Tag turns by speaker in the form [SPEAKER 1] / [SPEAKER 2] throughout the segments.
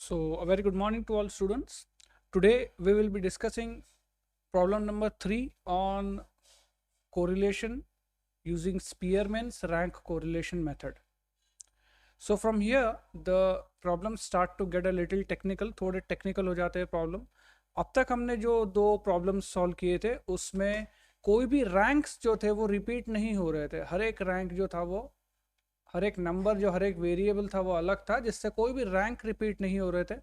[SPEAKER 1] So, a very good morning to all students. Today we will be discussing problem number 3 on correlation using Spearman's rank correlation method. So from here the problems start to get a little technical, थोड़े technical हो जाते हैं problem. अब तक हमने जो दो problems solve किए थे उसमें कोई भी ranks जो थे वो repeat नहीं हो रहे थे. हर एक rank जो था वो हर एक नंबर जो हर एक वेरिएबल था वो अलग था, जिससे कोई भी रैंक रिपीट नहीं हो रहे थे.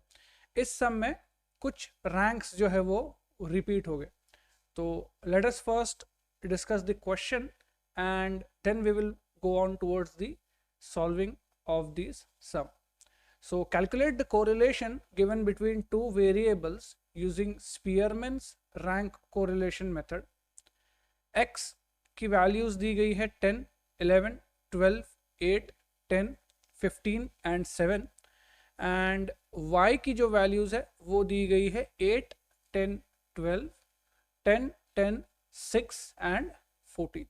[SPEAKER 1] इस सम में कुछ रैंक्स जो है वो रिपीट हो गए. तो let us first discuss the question and then we will go on towards the solving of this sum. So calculate the correlation given between two variables using Spearman's rank correlation method. X की values दी गई है 10, 11, 12, 8, 10, 15 and 7 and y की जो values है वो दी गई है 8, 10, 12, 10, 10, 6 and 14.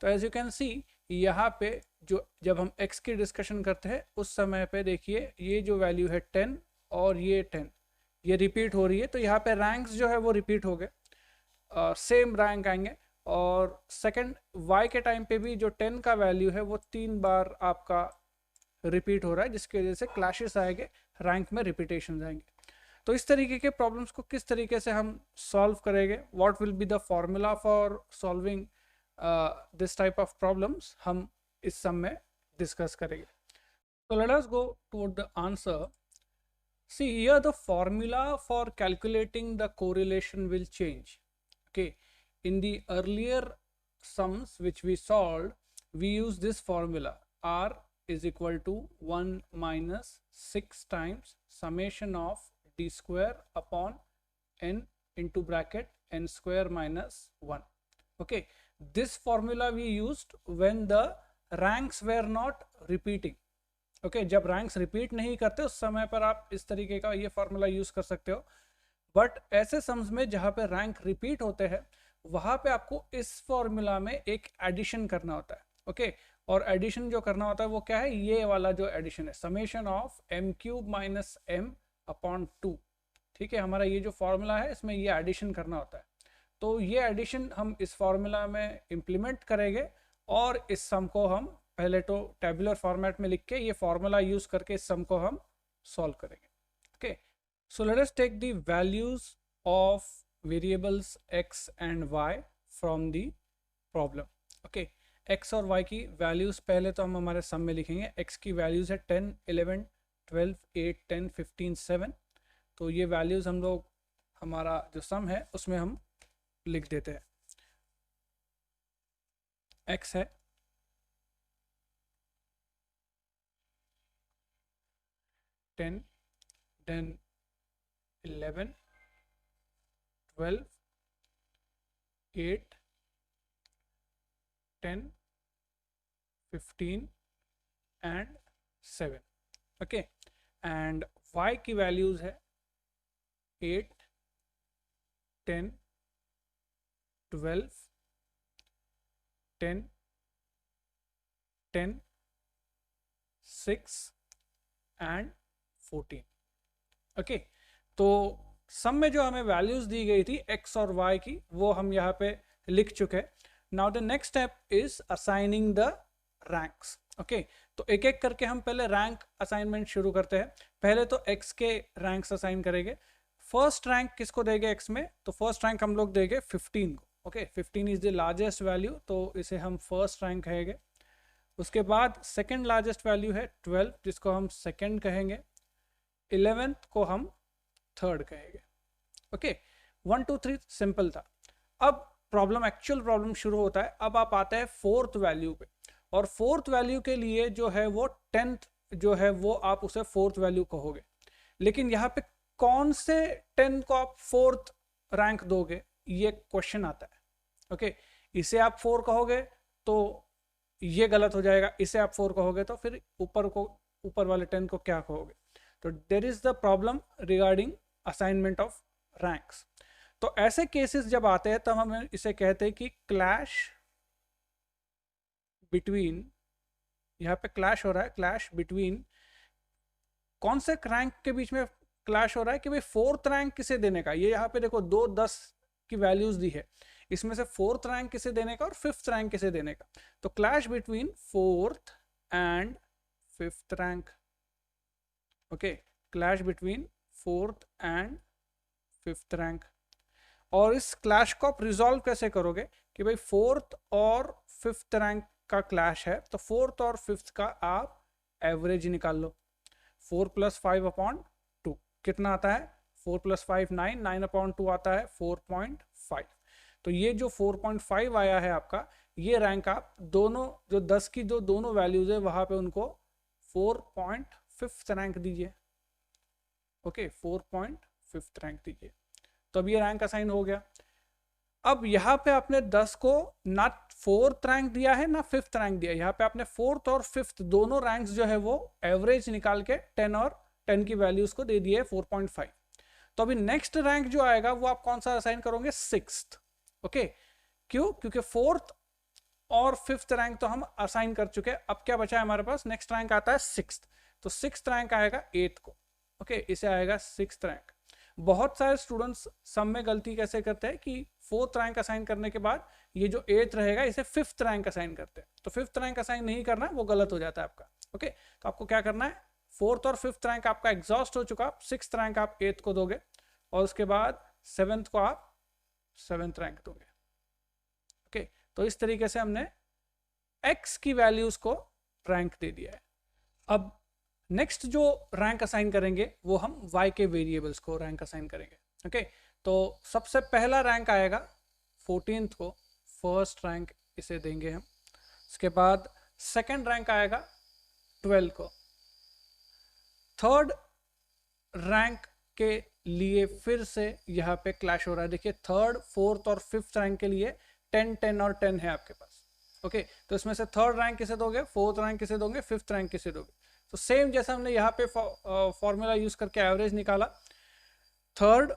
[SPEAKER 1] तो एज यू कैन सी यहाँ पे जो जब हम x की डिस्कशन करते हैं उस समय पे देखिए ये जो वैल्यू है 10 और ये 10 ये रिपीट हो रही है. तो यहाँ पे रैंक्स जो है वो रिपीट हो गए, सेम रैंक आएंगे. और सेकंड y के टाइम पे भी जो 10 का वैल्यू है वो 3 बार आपका रिपीट हो रहा है, जिसकी वजह से क्लैशेस आएंगे, रैंक में रिपीटेशन आएंगे. तो इस तरीके के प्रॉब्लम्स को किस तरीके से हम सॉल्व करेंगे, what will be the formula for solving this type of problems, हम इस सम में डिस्कस करेंगे. So let us go toward the answer. See here the formula for calculating the correlation will change. Okay, in the earlier sums which we solved, we use this formula: R is equal to 1 minus 6 times summation of d square upon n into bracket n square minus 1. Okay, this formula we used when the ranks were not repeating. Okay, जब ranks repeat नहीं करते उस समय पर आप इस तरीके का ये फॉर्मूला यूज कर सकते हो. बट ऐसे सम्स में जहाँ पे रैंक रिपीट होते हैं वहाँ पे आपको इस फॉर्मूला में एक एडिशन करना होता है. ओके, और एडिशन जो करना होता है वो क्या है, ये वाला जो एडिशन है, summation of m cube minus m upon 2. ठीक है, हमारा ये जो फॉर्मूला है इसमें ये एडिशन करना होता है. तो ये एडिशन हम इस फॉर्मूला में इम्प्लीमेंट करेंगे और इस सम को हम पहले तो टेबुलर फॉर्मेट में लिख के ये फॉर्मूला यूज करके इस सम को हम सॉल्व करेंगे. Okay, so let us take the values of variables x and y from the problem. Okay, x और y की वैल्यूज पहले तो हम हमारे सम में लिखेंगे. x की वैल्यूज है 10, 11, 12, 8, 10, 15, 7. तो ये वैल्यूज हम लोग हमारा जो सम है उसमें हम लिख देते हैं. x है 10, then 11, 12, 8, 10, 15 and 7. Okay, and y की वैल्यूज है 8, 10, 12, 10, 10, 6 and 14. ओके, तो सम में जो हमें वैल्यूज दी गई थी x और y की वो हम यहाँ पे लिख चुके हैं. Now the next step is assigning the ranks. Okay, तो एक एक करके हम पहले रैंक असाइनमेंट शुरू करते हैं. पहले तो x के रैंक्स असाइन करेंगे. फर्स्ट रैंक किसको देंगे x में, तो फर्स्ट रैंक हम लोग देंगे 15 को. Okay, 15 is the largest value, तो इसे हम फर्स्ट रैंक कहेंगे. उसके बाद सेकंड लार्जेस्ट वैल्यू है 12 जिसको हम सेकंड कहेंगे. 11th को हम थर्ड कहेंगे. ओके, 1 2 3 सिंपल था. अब प्रॉब्लम, एक्चुअल प्रॉब्लम शुरू होता है. अब आप आते हैं फोर्थ वैल्यू पे, और फोर्थ वैल्यू के लिए जो है वो 10th जो है वो आप उसे फोर्थ वैल्यू कहोगे. लेकिन यहाँ पे कौन से 10 को आप फोर्थ रैंक दोगे, ये क्वेश्चन आता है. ओके, इसे आप 4 कहोगे तो ये गलत हो जाएगा, इसे आप 4 कहोगे तो फिर ऊपर वाले 10 को क्या कहोगे. तो there is the problem regarding assignment of ranks. तो ऐसे केसेस जब आते हैं तब हम इसे कहते हैं कि क्लैश बिटवीन, यहाँ पे क्लैश हो रहा है, क्लैश बिटवीन कौन से रैंक के बीच में क्लैश हो रहा है कि भाई फोर्थ रैंक किसे देने का। ये यहाँ पे देखो 2 10 की वैल्यूज दी है, इसमें से फोर्थ रैंक किसे देने का और फिफ्थ रैंक किसे देने का। तो clash between fourth and fifth rank. Okay, clash between fourth and fifth rank. और इस क्लैश को आप रिजॉल्व कैसे करोगे कि भाई फोर्थ और फिफ्थ रैंक का क्लैश है, तो फोर्थ और फिफ्थ का आप एवरेज निकाल लो। 4 + 5/2 कितना आता है? 4 + 5 9, 9/2 आता है 4.5। तो ये जो 4.5 आया है आपका, ये रैंक आप दोनों जो 10 की जो दोनों वैल्यूज है वहां पे उनको 4.5 रैंक दीजिए। ओके, 4.5 रैंक दीजिए, तो अब ये रैंक असाइन हो गया। अब यहाँ पे आपने 10 को ना फोर्थ रैंक दिया है ना फिफ्थ रैंक दिया, यहाँ पे आपने फोर्थ और फिफ्थ दोनों रैंक्स जो है वो एवरेज निकाल के 10 और 10 की वैल्यूज को दे दिए 4.5। तो अभी नेक्स्ट रैंक जो आएगा वो आप कौन सा असाइन करोगे? सिक्स्थ। ओके, क्यों? क्योंकि फोर्थ और फिफ्थ रैंक तो हम असाइन कर चुके हैं। अब क्या बचा है हमारे पास? नेक्स्ट रैंक आता है सिक्स्थ, तो सिक्स्थ रैंक आएगा एट्थ को। ओके, इसे आएगा सिक्स्थ रैंक। बहुत सारे स्टूडेंट्स सब में गलती कैसे करते हैं कि फोर्थ रैंक असाइन करने के बाद ये जो एट्थ रहेगा इसे फिफ्थ रैंक असाइन करते हैं। तो फिफ्थ रैंक असाइन नहीं करना, वो गलत हो जाता है आपका। ओके, तो आपको क्या करना है? फोर्थ और फिफ्थ रैंक आपका एग्जॉस्ट हो चुका, सिक्स्थ रैंक आप एट्थ को दोगे और उसके बाद सेवेंथ को आप सेवेंथ रैंक दोगे। ओके, तो इस तरीके से हमने एक्स की वैल्यूज को रैंक दे दिया है। अब नेक्स्ट जो रैंक असाइन करेंगे वो हम y के वेरिएबल्स को रैंक असाइन करेंगे। ओके, तो सबसे पहला रैंक आएगा 14th को, फर्स्ट रैंक इसे देंगे हम। उसके बाद सेकंड रैंक आएगा 12 को। थर्ड रैंक के लिए फिर से यहाँ पे क्लैश हो रहा है। देखिए, थर्ड फोर्थ और फिफ्थ रैंक के लिए 10 10 और 10 है आपके पास। ओके, तो इसमें से थर्ड रैंक किसे दोगे, फोर्थ रैंक किसे दोगे, फिफ्थ रैंक किसे दोगे? तो सेम जैसा हमने यहाँ पे फॉर्मूला यूज करके एवरेज निकाला, थर्ड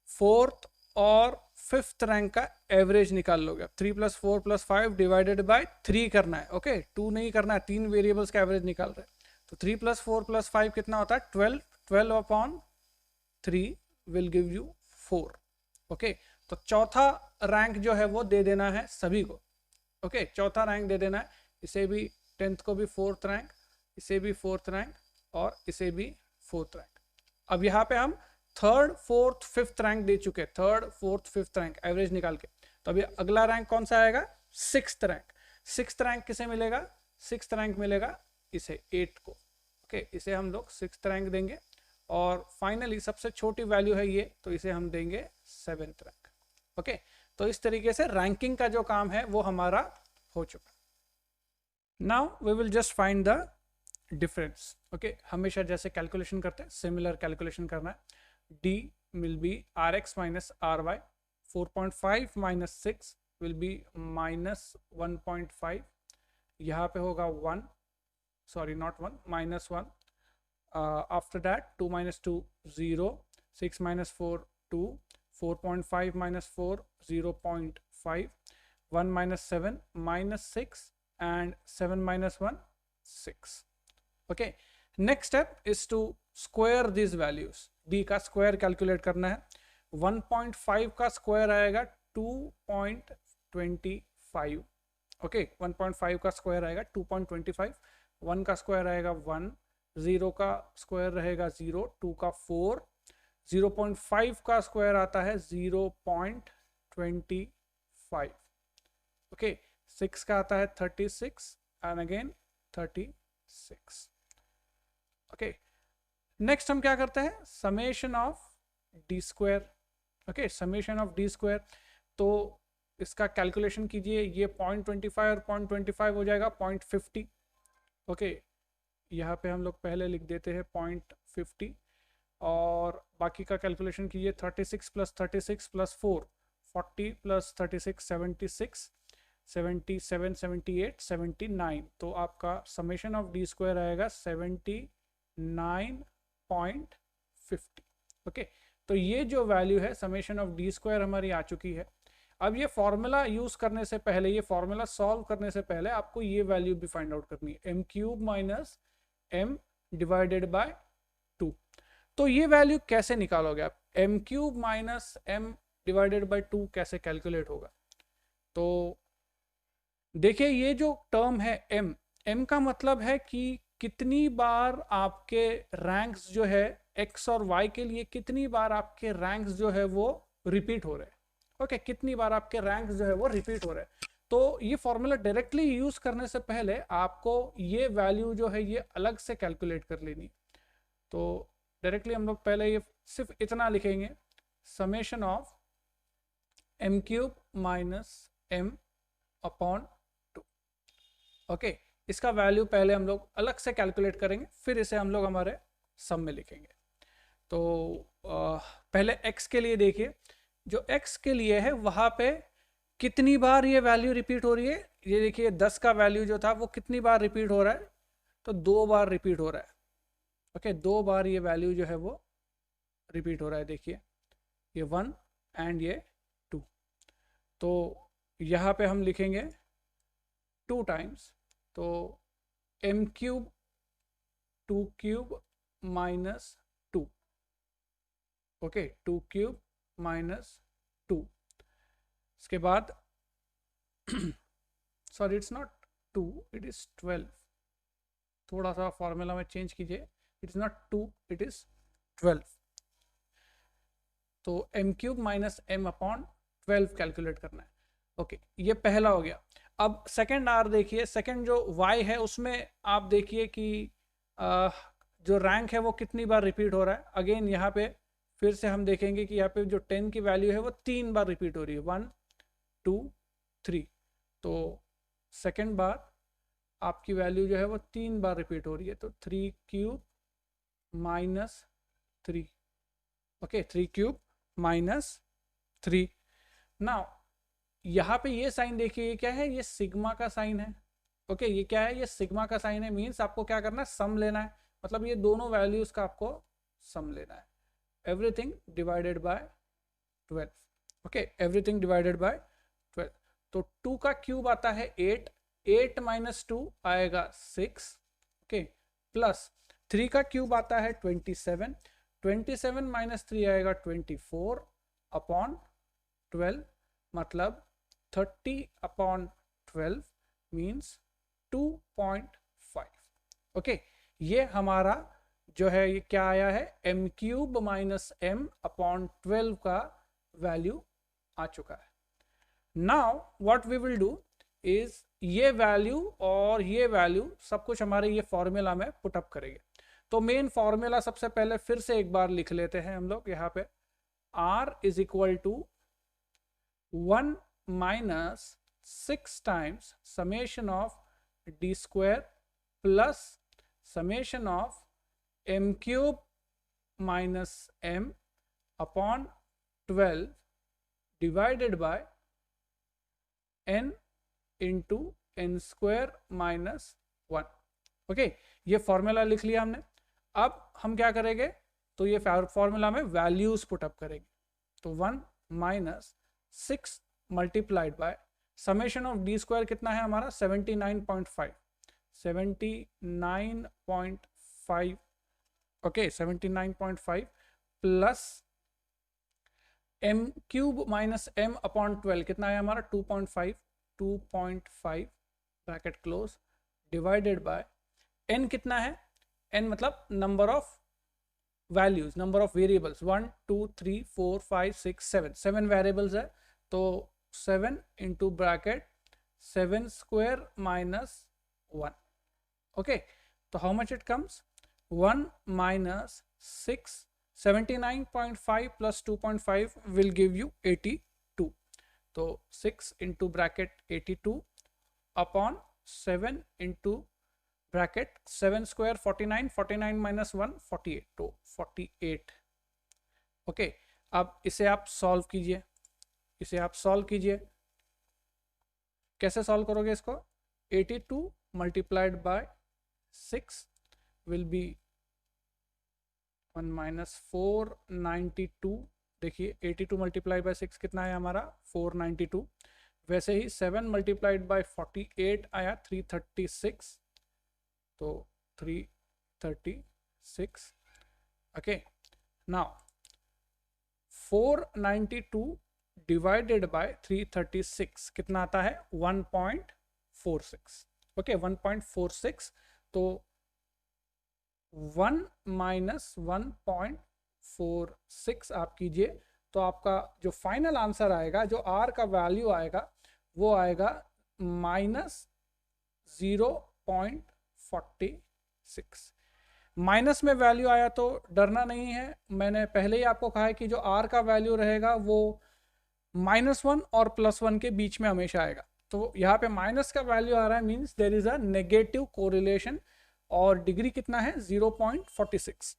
[SPEAKER 1] फोर्थ और फिफ्थ रैंक का एवरेज निकाल लोगे। 3 + 4 + 5 डिवाइडेड बाय 3 करना है। ओके, 2 नहीं करना है, 3 वेरिएबल्स का एवरेज निकाल रहे हैं। तो 3 + 4 + 5 कितना होता है? 12। 12/3 विल गिव यू 4। ओके, तो चौथा रैंक जो है वो दे देना है सभी को। ओके, चौथा रैंक दे देना है, इसे भी 10th को भी फोर्थ रैंक, इसे भी फोर्थ रैंक और इसे भी फोर्थ रैंक। अब यहाँ पे हम थर्ड फोर्थ फिफ्थ रैंक दे चुके, third fourth fifth rank average निकाल के। तो अभी अगला रैंक कौन सा आएगा? Sixth rank. सिक्स्थ रैंक किसे मिलेगा? सिक्स्थ रैंक मिलेगा इसे 8 को। ओके, इसे हम लोग सिक्स्थ रैंक देंगे और फाइनली सबसे छोटी वैल्यू है ये, तो इसे हम देंगे 7th रैंक। ओके, तो इस तरीके से रैंकिंग का जो काम है वो हमारा हो चुका। Now we will just find the difference. Okay, हमेशा जैसे कैलकुलेशन करते हैं सिमिलर कैलकुलेशन करना है। d will be rx minus ry, 4.5 minus 6 will be minus 1.5, यहाँ पे होगा 1, sorry not 1, -1। After that 2 - 2 0, 6 - 4 2, 4.5 - 4 0.5, 1 - 7 -6 and 7 - 1 6। Okay, next step is to square this values. d का स्क्वायर कैलकुलेट करना है। 1.5 का स्क्वायर आएगा 2.25। ओके, 1.5 का स्क्वायर आएगा 2.25, 1 का स्क्वायर आएगा 1, 0 का स्क्वायर रहेगा 0, 2 का 4, 0.5 का स्क्वायर आता है 0.25। ओके, 6 का आता है 36 एंड अगेन 36। ओके, नेक्स्ट हम क्या करते हैं? Summation of d square. Okay, summation of d square, तो इसका कैलकुलेशन कीजिए। ये 0.25 और 0.25 हो जाएगा 0.50। ओके, यहाँ पे हम लोग पहले लिख देते हैं 0.50 और बाकी का कैलकुलेशन कीजिए। 36 + 36 + 4 40 + 36 76, 77 78 79, तो आपका समेशन ऑफ डी स्क्वायर आएगा 79.50। ओके, तो ये जो वैल्यू है समेशन ऑफ डी स्क्वायर हमारी आ चुकी है। अब ये फॉर्मूला यूज करने से पहले, ये फॉर्मूला सॉल्व करने से पहले आपको ये वैल्यू भी फाइंड आउट करनी है, m³ - m/2। तो ये वैल्यू कैसे निकालोगे आप? M cube minus m divided by 2 कैसे कैलकुलेट होगा? तो देखिए ये जो टर्म है एम, एम का मतलब है कि कितनी बार आपके रैंक्स जो है एक्स और वाई के लिए, कितनी बार आपके रैंक्स जो है वो रिपीट हो रहे हैं। ओके, कितनी बार आपके रैंक्स जो है वो रिपीट हो रहे हैं। तो ये फॉर्मूला डायरेक्टली यूज करने से पहले आपको ये वैल्यू जो है ये अलग से कैलकुलेट कर लेनी। तो डायरेक्टली हम लोग पहले ये सिर्फ इतना लिखेंगे, summation of m cube minus m upon 2। Okay, इसका वैल्यू पहले हम लोग अलग से कैलकुलेट करेंगे, फिर इसे हम लोग हमारे सम में लिखेंगे। तो पहले x के लिए देखिए, जो x के लिए है वहां पे कितनी बार ये वैल्यू रिपीट हो रही है। ये देखिए 10 का वैल्यू जो था वो कितनी बार रिपीट हो रहा है, तो 2 बार रिपीट हो रहा है। ओके, 2 बार ये वैल्यू जो है वो रिपीट हो रहा है। देखिए ये 1 एंड ये 2, तो यहाँ पे हम लिखेंगे 2 टाइम्स, तो m cube 2 cube minus 2। Okay, 2 cube minus 2। इसके बाद sorry it's not 2, it is 12। थोड़ा सा फॉर्मूला में चेंज कीजिए, it is not 2, it is 12। तो m cube minus m upon 12 calculate करना है। ओके, ये पहला हो गया। अब सेकेंड आर देखिए, सेकेंड जो y है उसमें आप देखिए कि जो रैंक है वो कितनी बार रिपीट हो रहा है। अगेन यहाँ पे फिर से हम देखेंगे कि यहाँ पे जो 10 की वैल्यू है वो 3 बार रिपीट हो रही है, 1 2 3। तो सेकेंड बार आपकी वैल्यू जो है वो 3 बार रिपीट हो रही है, तो 3 cube minus 3। Okay, 3 cube minus 3। Now यहाँ पे ये साइन देखिए, ये क्या है, ये सिग्मा का साइन है। ओके, ये क्या है, ये सिग्मा का साइन है। मीन्स आपको क्या करना है, सम लेना है। मतलब ये दोनों वैल्यूज का आपको सम लेना है। Everything divided by 12। Okay, everything divided by 12। तो 2 का क्यूब आता है 8, 8 माइनस 2 आएगा 6। ओके, प्लस 3 का क्यूब आता है 27, 27 माइनस 3 आएगा 24 अपॉन 12, मतलब 30 अपॉन 12 मीन्स 2.5। ओके, ये हमारा जो है ये क्या आया है, m cube minus m upon 12 का वैल्यू आ चुका है। Now what we will do is ये वैल्यू और ये वैल्यू सब कुछ हमारे ये फॉर्मूला में पुटअप करेंगे। तो मेन फॉर्मूला सबसे पहले फिर से एक बार लिख लेते हैं हम लोग यहाँ पे, r is equal to 1 minus 6 times summation of d square plus summation of m cube minus m upon 12 divided by n into n square minus 1। ओके, ये फॉर्मूला लिख लिया हमने। अब हम क्या करेंगे, तो ये फॉर्मूला में वैल्यूज पुटअप करेंगे। तो 1 minus 6 multiplied by summation of d square कितना है हमारा, 79.5, 79.5। Okay, 79.5 plus m cube minus m upon 12 कितना है हमारा, 2.5, 2.5 bracket close divided by n कितना है, n मतलब number of values, number of variables, 1 2 3 4 5 6 7, 7 variables है। तो 7 into bracket 7 square minus 1। Okay, तो how much it comes, 1 minus 6, 79.5 plus 2.5 will give you 82। तो 6 into bracket 82 upon 7 into bracket 7 square 49, 49 minus 1 48, तो 48। Okay, अब इसे आप सॉल्व कीजिए, इसे आप सॉल्व कीजिए। कैसे सॉल्व करोगे इसको, 82 multiplied by 6 will be 1 minus 492। देखिए 82 मल्टीप्लाइड बाय 6 कितना है हमारा, 492। वैसे ही 7 मल्टीप्लाइड बाय 48 आया 336, तो 336। ओके, नाउ 492 डिवाइडेड बाय 336 कितना आता है? 1.46. ओके, 1.46. तो 1 माइनस 1.46 आप कीजिए तो आपका जो फाइनल आंसर आएगा, जो आर का वैल्यू आएगा, वो आएगा माइनस 0.46. माइनस में वैल्यू आया तो डरना नहीं है, मैंने पहले ही आपको कहा है कि जो आर का वैल्यू रहेगा वो -1 और +1 के बीच में हमेशा आएगा. तो यहाँ पे माइनस का वैल्यू आ रहा है, means there is a negative correlation, और डिग्री कितना है? 0.46.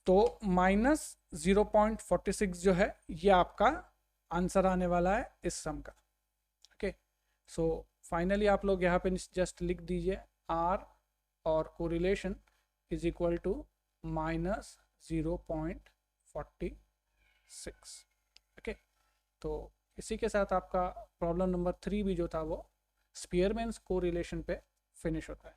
[SPEAKER 1] तो -0.46 जो है ये आपका आंसर आने वाला है इस सम का. ओके, सो फाइनली आप लोग यहाँ पे जस्ट लिख दीजिए आर और correlation is equal to -0.46. Okay, तो इसी के साथ आपका प्रॉब्लम नंबर 3 भी जो था वो स्पीयरमैन्स कोरिलेशन पे फिनिश होता है.